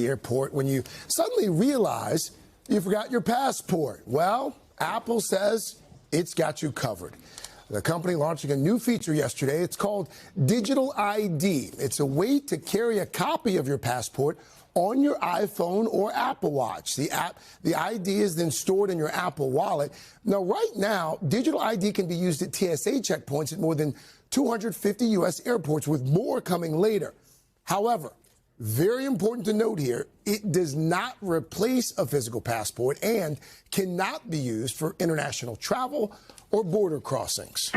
airport when you suddenly realize you forgot your passport. Well, Apple says it's got you covered. The company launching a new feature yesterday. It's called Digital ID. It's a way to carry a copy of your passport on your iPhone or Apple Watch. The ID is then stored in your Apple Wallet. Now, right now, digital ID can be used at TSA checkpoints at more than 250 U.S. airports, with more coming later. However, very important to note here, it does not replace a physical passport and cannot be used for international travel or border crossings.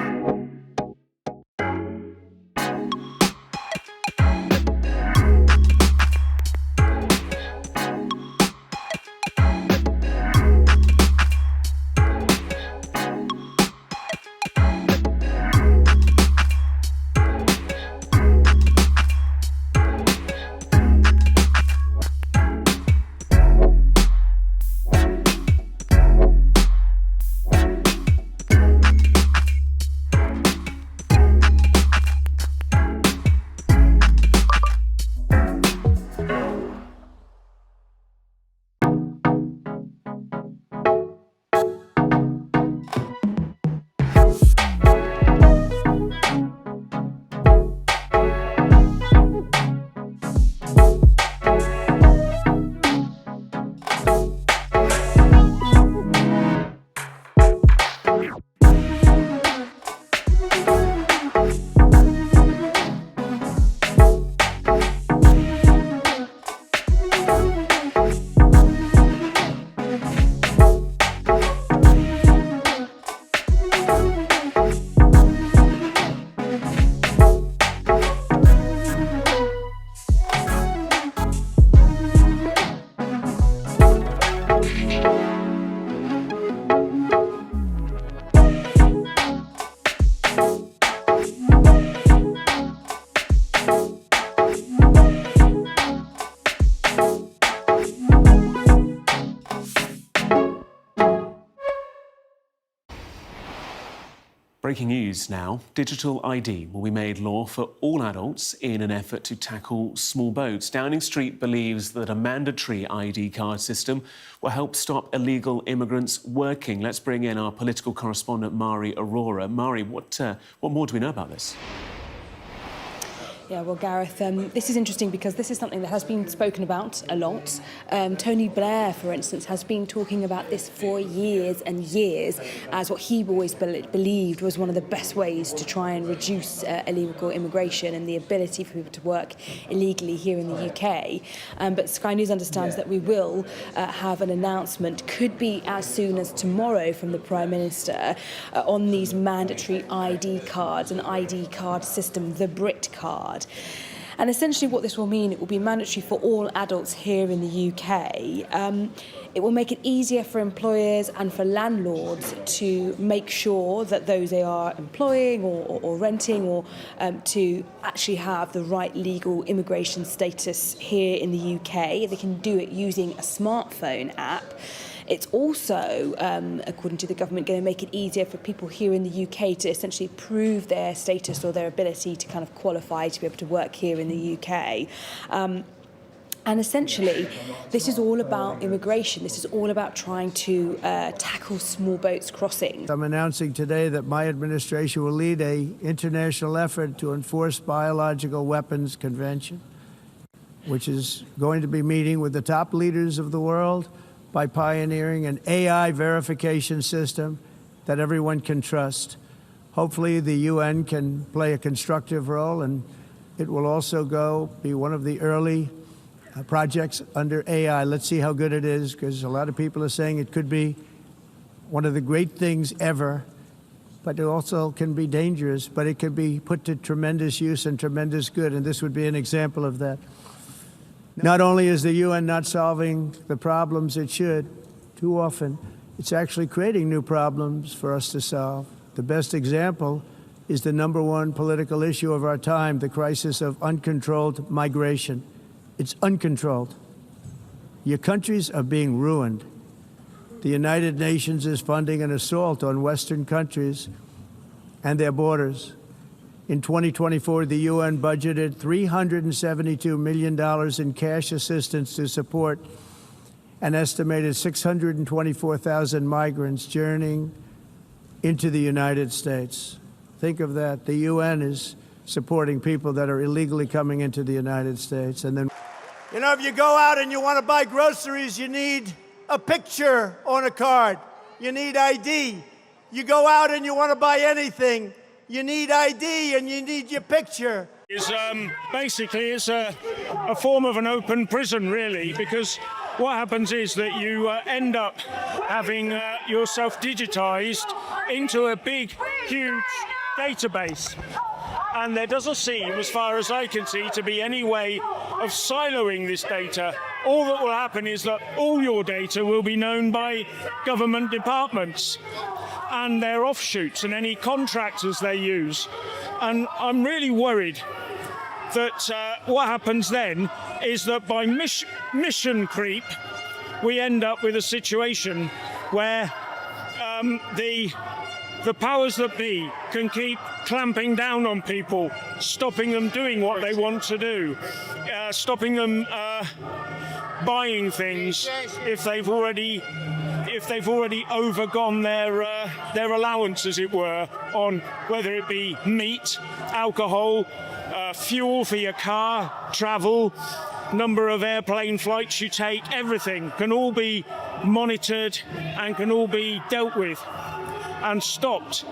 Breaking news now. Digital ID will be made law for all adults in an effort to tackle small boats. Downing Street believes that a mandatory ID card system will help stop illegal immigrants working. Let's bring in our political correspondent, Mari Aurora. Mari, what more do we know about this? Yeah, well, Gareth, this is interesting because this is something that has been spoken about a lot. Tony Blair, for instance, has been talking about this for years and years as what he always believed was one of the best ways to try and reduce illegal immigration and the ability for people to work illegally here in the UK. But Sky News understands that we will have an announcement, could be as soon as tomorrow, from the Prime Minister on these mandatory ID cards, an ID card system, the Brit card. And essentially what this will mean, it will be mandatory for all adults here in the UK. It will make it easier for employers and for landlords to make sure that those they are employing or renting or to actually have the right legal immigration status here in the UK. They can do it using a smartphone app. It's also, according to the government, going to make it easier for people here in the UK to essentially prove their status or their ability to kind of qualify to be able to work here in the UK. And essentially, this is all about immigration. This is all about trying to tackle small boats crossing. I'm announcing today that my administration will lead an international effort to enforce Biological Weapons Convention, which is going to be meeting with the top leaders of the world by pioneering an AI verification system that everyone can trust. Hopefully the UN can play a constructive role, and it will also be one of the early projects under AI. Let's see how good it is, because a lot of people are saying it could be one of the great things ever, but it also can be dangerous, but it could be put to tremendous use and tremendous good, and this would be an example of that. Not only is the UN not solving the problems it should, too often, it's actually creating new problems for us to solve. The best example is the #1 political issue of our time, the crisis of uncontrolled migration. It's uncontrolled. Your countries are being ruined. The United Nations is funding an assault on Western countries and their borders. In 2024, the UN budgeted $372 million in cash assistance to support an estimated 624,000 migrants journeying into the United States. Think of that. The UN is supporting people that are illegally coming into the United States. And then, you know, if you go out and you want to buy groceries, you need a picture on a card. You need ID. You go out and you want to buy anything, you need ID and you need your picture. Basically, it's a form of an open prison, really, because what happens is that you end up having yourself digitized into a big, huge database. And there doesn't seem, as far as I can see, to be any way of siloing this data. All that will happen is that all your data will be known by government departments and their offshoots and any contractors they use. And I'm really worried that what happens then is that by mission creep, we end up with a situation where the powers that be can keep clamping down on people, stopping them doing what they want to do, stopping them buying things if they've already overgone their allowance, as it were, on whether it be meat, alcohol, fuel for your car, travel, number of airplane flights you take. Everything can all be monitored and can all be dealt with and stopped